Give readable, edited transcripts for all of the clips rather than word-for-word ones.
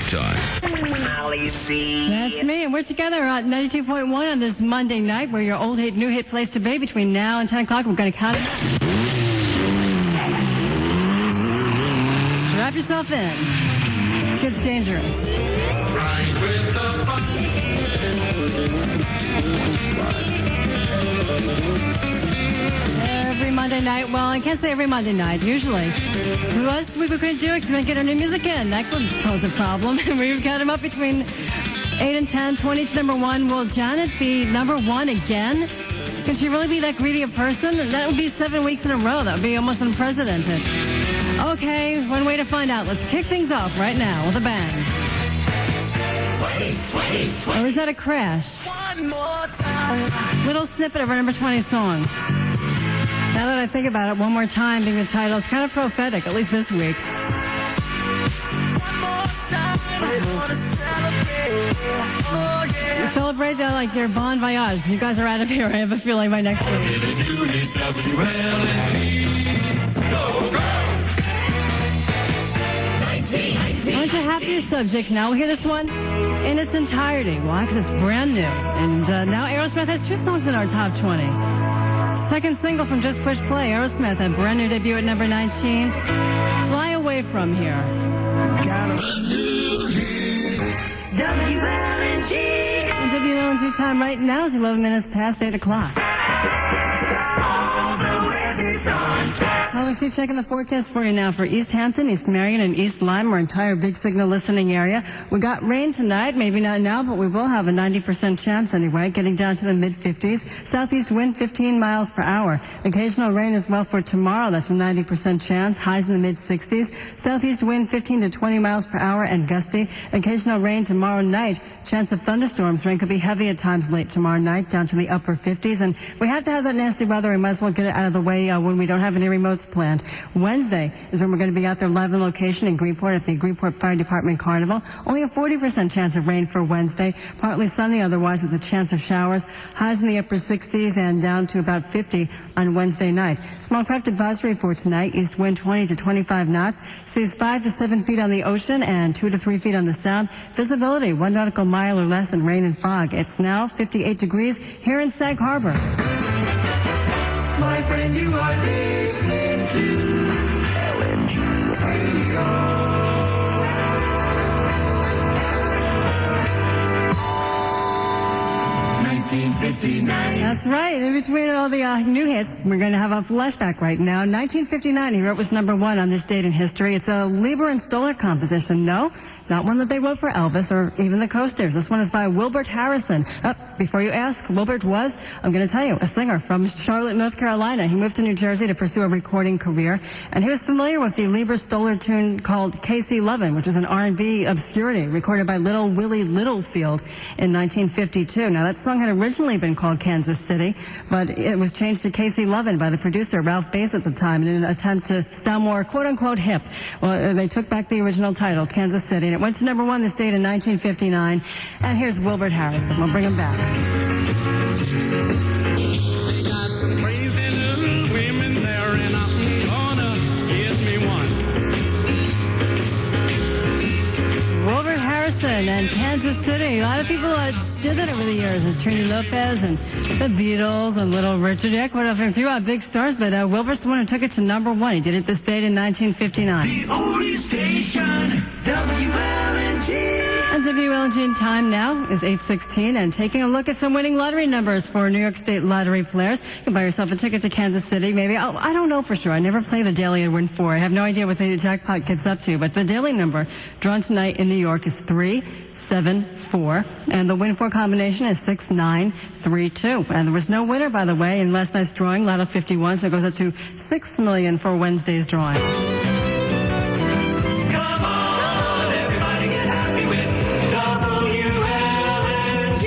time. Molly C. That's me, and we're together at 92.1 on this Monday night. We're your old hit, new hit place to be between now and 10 o'clock. We're going to count it. Strap yourself in. It gets dangerous. Right with the fun. Every Monday night, well, I can't say every Monday night, usually. Last week we couldn't do it because we didn't get our new music in. That could pose a problem. We've got them up between 8 and 10, 20 to number 1. Will Janet be number 1 again? Can she really be that greedy a person? That would be 7 weeks in a row. That would be almost unprecedented. Okay, one way to find out. Let's kick things off right now with a bang. 20, 20. Or is that a crash? One more time. Little snippet of our number 20 song. Now that I think about it, one more time being the title, it's kind of prophetic, at least this week. One more time. I want to celebrate. Oh, yeah. Celebrate that like your bon voyage. You guys are out of here, I have a feeling, by next week. Unit WLNG. Go, go. 19. On to happier subject now. We'll hear this one in its entirety. Why? Because it's brand new. And now Aerosmith has 2 songs in our top 20. Second single from Just Push Play. Aerosmith, a brand new debut at number 19. Fly Away From Here. Got a new hit. WLNG. And WLNG time right now is 11 minutes past 8 o'clock. All the weather's on. Well, we see checking the forecast for you now for East Hampton, East Marion, and East Lyme, our entire big signal listening area. We got rain tonight, maybe not now, but we will have a 90% chance anyway, getting down to the mid-50s. Southeast wind 15 miles per hour. Occasional rain as well for tomorrow. That's a 90% chance. Highs in the mid-60s. Southeast wind 15 to 20 miles per hour and gusty. Occasional rain tomorrow night. Chance of thunderstorms. Rain could be heavy at times late tomorrow night, down to the upper 50s. And we have to have that nasty weather. We might as well get it out of the way when we don't have any remotes planned. Wednesday is when we're going to be out there live on location in Greenport at the Greenport Fire Department Carnival. Only a 40% chance of rain for Wednesday. Partly sunny otherwise with a chance of showers. Highs in the upper 60s and down to about 50 on Wednesday night. Small craft advisory for tonight. East wind 20 to 25 knots. Seas 5 to 7 feet on the ocean and 2 to 3 feet on the sound. Visibility 1 nautical mile or less in rain and fog. It's now 58 degrees here in Sag Harbor. My friend, you are listening to LNG Radio. 1959. That's right. In between all the new hits, we're going to have a flashback right now. 1959, he wrote was number 1 on this date in history. It's a Lieber and Stoller composition. No, not one that they wrote for Elvis or even the Coasters. This one is by Wilbert Harrison. Before you ask, Wilbert was, I'm going to tell you, a singer from Charlotte, North Carolina. He moved to New Jersey to pursue a recording career, and he was familiar with the Lieber Stoller tune called Casey Lovin', which was an R&B obscurity recorded by Little Willie Littlefield in 1952. Now, that song had originally been called Kansas City, but it was changed to Casey Lovin' by the producer Ralph Bass at the time in an attempt to sound more quote-unquote hip. Well, they took back the original title, Kansas City, and it went to number 1 this date in 1959. And here's Wilbert Harrison. We'll bring him back. They got crazy little women there, and I'm gonna get me one. Wilbert Harrison and Kansas City. A lot of people did that over the years. Trini Lopez and the Beatles and Little Richard. Yeah, quite a few big stars, but Wilbert's the one who took it to number 1. He did it this date in 1959. The only station, WLNG. And WLNG time now is 8:16, and taking a look at some winning lottery numbers for New York State lottery players. You can buy yourself a ticket to Kansas City, maybe. I don't know for sure. I never play the daily and win 4. I have no idea what the jackpot gets up to, but the daily number drawn tonight in New York is 374, and the win 4 combination is 6932. And there was no winner, by the way, in last night's drawing, Lotto 51, so it goes up to $6 million for Wednesday's drawing. Come on, everybody get happy with WLNG.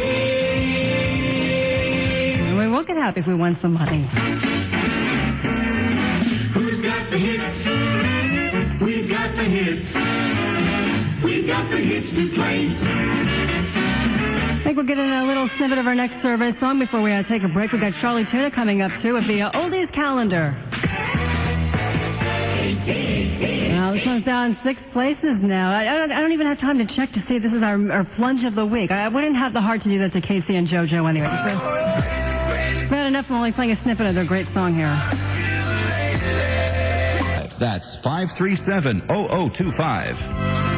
And we will get happy if we won some money. Who's got the hits? We've got the hits. We've got the hits to play. I think we'll get in a little snippet of our next survey song before we take a break. We've got Charlie Tuna coming up, too, with the Oldies Calendar. Well, this one's down 6 places now. I don't even have time to check to see if this is our plunge of the week. I wouldn't have the heart to do that to Casey and JoJo anyway. So it's bad enough I'm only playing a snippet of their great song here. That's 537-0025.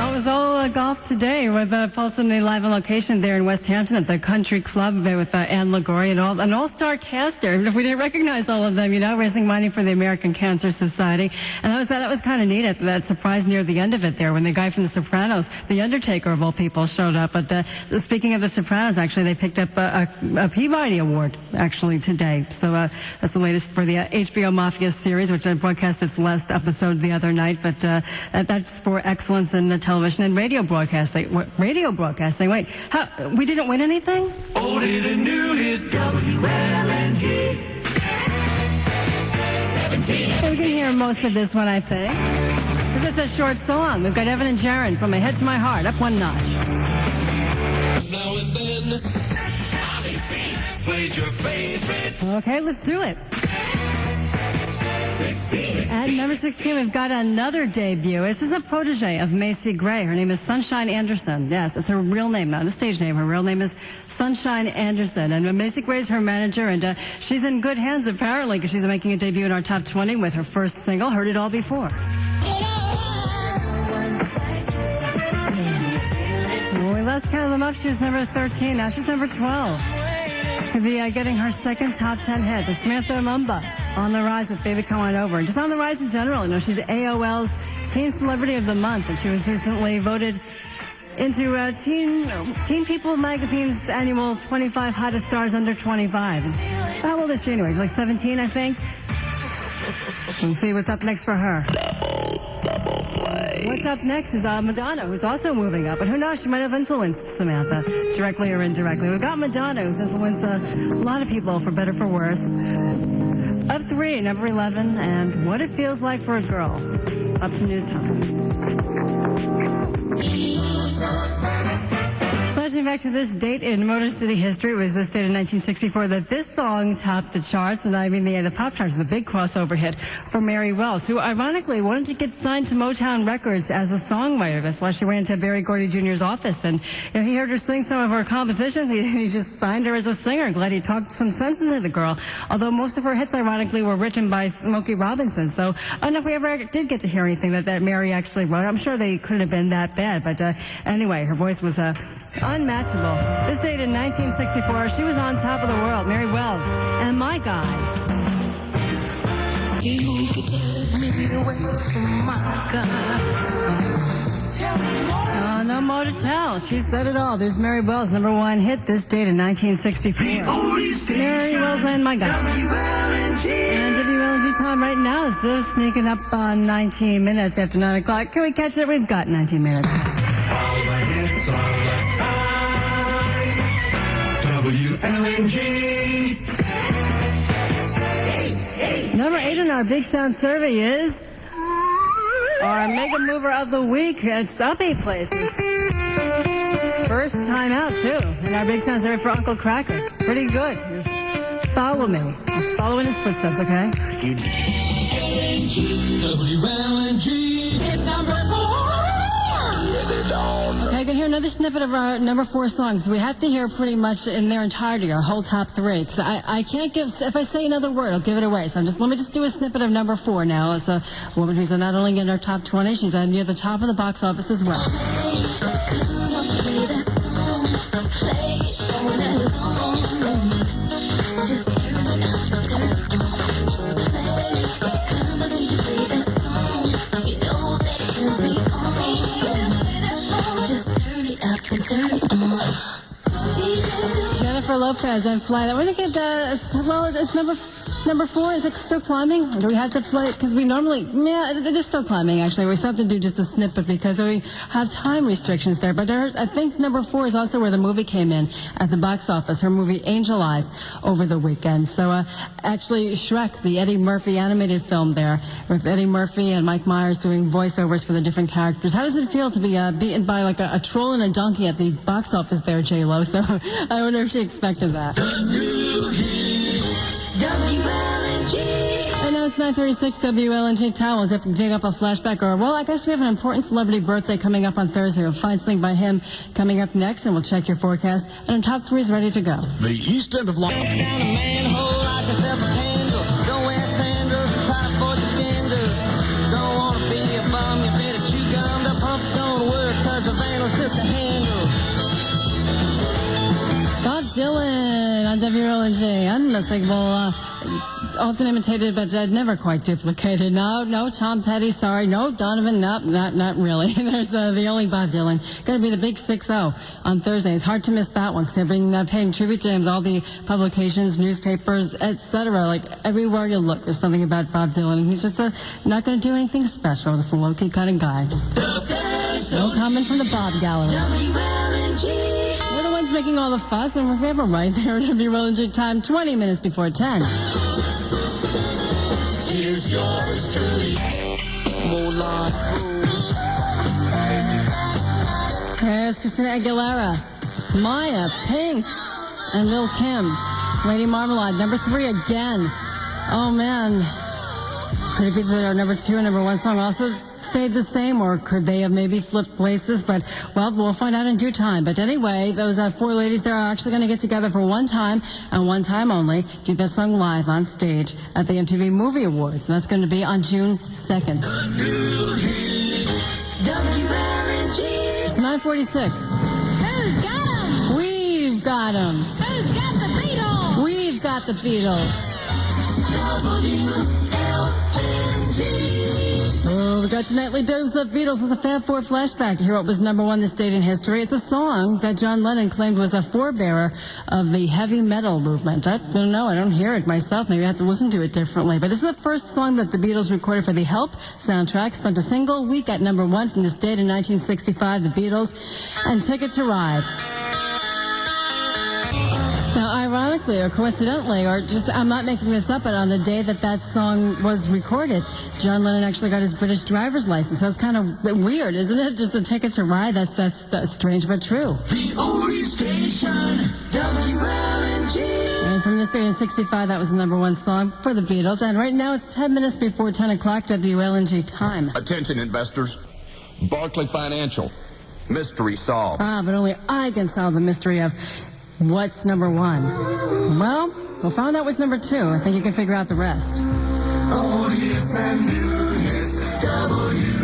It was all golf today with Pulse and the live on location there in West Hampton at the Country Club there with Anne Liguori and an all-star cast there. Even if we didn't recognize all of them, raising money for the American Cancer Society. And that was kind of neat at that surprise near the end of it there when the guy from The Sopranos, The Undertaker of all people, showed up. But so speaking of The Sopranos, actually, they picked up a Peabody Award actually today. So that's the latest for the HBO Mafia series, which broadcast its last episode the other night. But that's for excellence in the television and radio broadcasting. Wait, we didn't win anything? Old hit and new hit, WLNG. 17. We can hear most of this one, I think, because it's a short song. We've got Evan and Jaron from My Head to My Heart, up one notch. Now and then, plays your favorite. Okay, let's do it. 16. At number 16, we've got another debut. This is a protege of Macy Gray. Her name is Sunshine Anderson. Yes, it's her real name, not a stage name. Her real name is Sunshine Anderson. And Macy Gray's her manager, and she's in good hands, apparently, because she's making a debut in our top 20 with her first single, Heard It All Before. When we last counted them up, she was number 13. Now she's number 12. Could be getting her second top 10 hit. The Samantha Mumba on the rise with Baby Come On Over. And just on the rise in general. She's AOL's Teen Celebrity of the Month, and she was recently voted into Teen People Magazine's annual 25 Hottest Stars Under 25. And how old is she anyway? She's like 17, I think. We'll see what's up next for her. What's up next is Madonna, who's also moving up. But who knows, she might have influenced Samantha, directly or indirectly. We've got Madonna, who's influenced a lot of people, for better or for worse. Up 3, number 11, and What It Feels Like for a Girl. Up to news time. Flashing back to this date in Motor City history, it was this date in 1964 that this song topped the charts, and I mean the pop charts, the big crossover hit for Mary Wells, who ironically wanted to get signed to Motown Records as a songwriter. That's why she went into Berry Gordy Jr.'s office, and he heard her sing some of her compositions. He just signed her as a singer. Glad he talked some sense into the girl, although most of her hits, ironically, were written by Smokey Robinson. So I don't know if we ever did get to hear anything that Mary actually wrote. I'm sure they couldn't have been that bad, but anyway, her voice was unmatchable. This date in 1964, she was on top of the world, Mary Wells, and My Guy. You could take me away from my God. Oh, no more to tell. She said it all. There's Mary Wells, number 1 hit this date in 1964. Mary Wells and My Guy. And WLNG time right now is just sneaking up on 19 minutes after 9 o'clock. Can we catch it? We've got 19 minutes. All the hits all the time. WLNG. Number 8 on our Big Sound survey is our Mega Mover of the Week. It's up 8 places. First time out, too, in our Big Sound survey for Uncle Cracker. Pretty good. Just follow me. Just follow in his footsteps, okay? WLNG. It's number 4. Okay, I can hear another snippet of our number 4 songs. We have to hear pretty much in their entirety, our whole top 3. Because I can't give, if I say another word, I'll give it away. So let me just do a snippet of number 4 now. It's a woman who's not only in our top 20, she's near the top of the box office as well. Jennifer Lopez and Fly. We're going to get well, it's number 4. Is it still climbing? Or do we have to play? Because we normally, it is still climbing, actually. We still have to do just a snippet because we have time restrictions there. But I think number 4 is also where the movie came in at the box office, her movie Angel Eyes over the weekend. So actually Shrek, the Eddie Murphy animated film there, with Eddie Murphy and Mike Myers doing voiceovers for the different characters. How does it feel to be beaten by like a troll and a donkey at the box office there, J-Lo? So I wonder if she expected that. WLNG. And now it's 9:36 WLNG time. We'll dig up a flashback, or, well, I guess we have an important celebrity birthday coming up on Thursday. We'll find something by him coming up next, and we'll check your forecast. And our top three is ready to go. The East End of Los Down a manhole like a self-candle. Don't wear sandals, try to avoid the scandal. Don't want to be a bum, you better chew gum. The pump don't work cause the vandals took the handle. Bob Dylan on WLNG. Unmistakable, often imitated, but never quite duplicated. No, Tom Petty, sorry. No, Donovan, no, not really. There's the only Bob Dylan. Going to be the big 6-0 on Thursday. It's hard to miss that one because they've been paying tribute to him. All the publications, newspapers, etc. Like everywhere you look, there's something about Bob Dylan. And he's just not going to do anything special. Just a low-key kind of guy. No comment from the Bob Gallery. We're the ones making all the fuss, and we're right there at WLNG time, 20 minutes before 10. Here's yours truly. Moulin Rouge. There's Christina Aguilera, Maya, Pink, and Lil Kim. Lady Marmalade, number 3 again. Oh, man. Could it be that our number 2 and number 1 song also stayed the same, or could they have maybe flipped places? But, well, we'll find out in due time. But anyway, those 4 ladies there are actually going to get together for one time and one time only, do that song live on stage at the MTV Movie Awards. And that's going to be on June 2nd. It's 9:46. Who's got 'em? We've got 'em. Who's got the Beatles? We've got the Beatles. Oh, we got your nightly dose of Beatles with a Fab Four flashback to hear what was number 1 this date in history. It's a song that John Lennon claimed was a forebearer of the heavy metal movement. I don't know. I don't hear it myself. Maybe I have to listen to it differently. But this is the first song that the Beatles recorded for the Help soundtrack. Spent a single week at number 1 from this date in 1965, the Beatles, and Ticket to Ride. Now, ironically or coincidentally, or just, I'm not making this up, but on the day that that song was recorded, John Lennon actually got his British driver's license. That's kind of weird, isn't it? Just a Ticket to Ride. That's strange but true. The only station, WLNG. And from this day in 65, that was the number 1 song for the Beatles. And right now, it's 10 minutes before 10 o'clock WLNG time. Attention, investors. Barclay Financial. Mystery solved. Ah, but only I can solve the mystery of what's number 1. Well, we'll find out what's number 2. I think you can figure out the rest. Old hits and new hits, WLNG.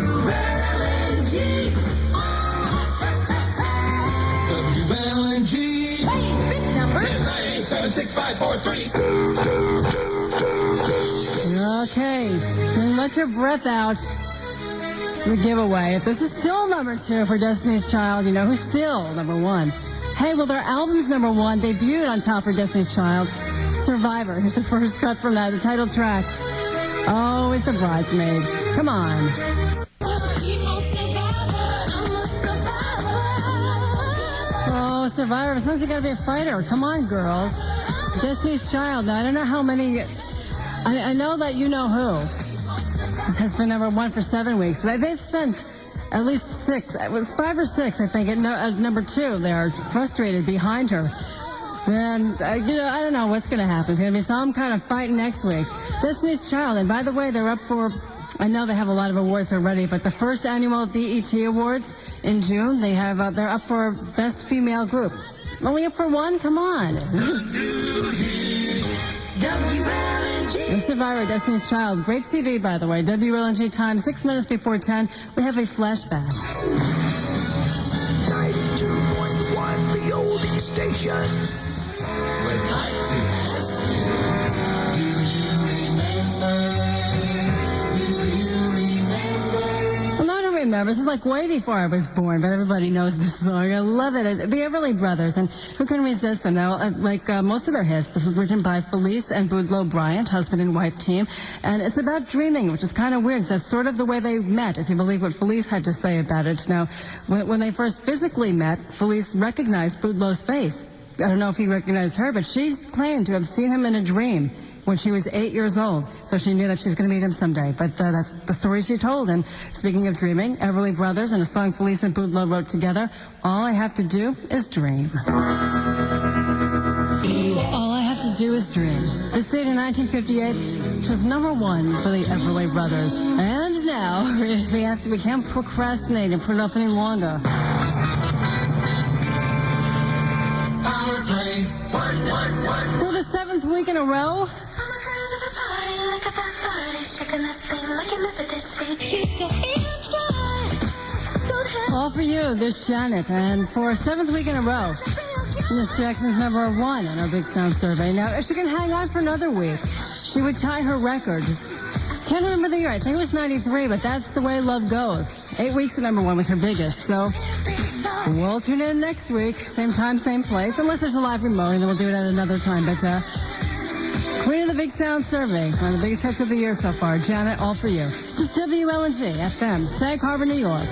WLNG. Hey, switch number. 10987653. Okay, then let your breath out. The giveaway. If this is still number 2 for Destiny's Child, you know who's still number 1. Hey, well, their album's number 1, debuted on top for Destiny's Child. Survivor. Here's the first cut from that, the title track. Oh, it's the Bridesmaids. Come on. Oh, Survivor. Sometimes you gotta be a fighter. Come on, girls. Destiny's Child. Now, I don't know how many... I know that you know who. This has been number 1 for 7 weeks. They've spent at least 6. It was 5 or 6, I think, at number 2. They are frustrated behind her. And, I don't know what's going to happen. It's going to be some kind of fight next week. Destiny's Child. And by the way, they're up for, I know they have a lot of awards already, but the first annual BET Awards in June, they're up for Best Female Group. Only up for 1? Come on. The Survivor, Destiny's Child. Great CD, by the way. WLNG time, 6 minutes before 10. We have a flashback. 92.1, the oldie station. Would like to ask you, do you remember? Well, no, I don't remember. This is like way before I was born, but everybody knows this song. I love it. The Everly Brothers, and who can resist them? Now, like most of their hits, this was written by Felice and Boudleaux Bryant, husband and wife team, and it's about dreaming, which is kind of weird, because that's sort of the way they met, if you believe what Felice had to say about it. Now, when they first physically met, Felice recognized Boudleaux's face. I don't know if he recognized her, but she's claimed to have seen him in a dream when she was 8 years old. So she knew that she was going to meet him someday. But that's the story she told. And speaking of dreaming, Everly Brothers and a song Felice and Boudleaux wrote together, All I Have to Do is Dream. All I have to Do Is Dream. This date in 1958, which was number one for the Everly Brothers. And now, we can't procrastinate and put it off any longer. Power play. One. For the 7th week in a row, all for you, this Janet. And for 7th week in a row, Miss Jackson's number one on our Big Sound survey. Now, if she can hang on for another week, she would tie her record. Can't remember the year. I think it was 93, but that's the way love goes. 8 weeks at number one was her biggest. So we'll tune in next week, same time, same place, unless there's a live remote, and then we'll do it at another time. But Queen of the Big Sound survey, one of the biggest hits of the year so far. Janet, all for you. This is WLNG FM, Sag Harbor, New York.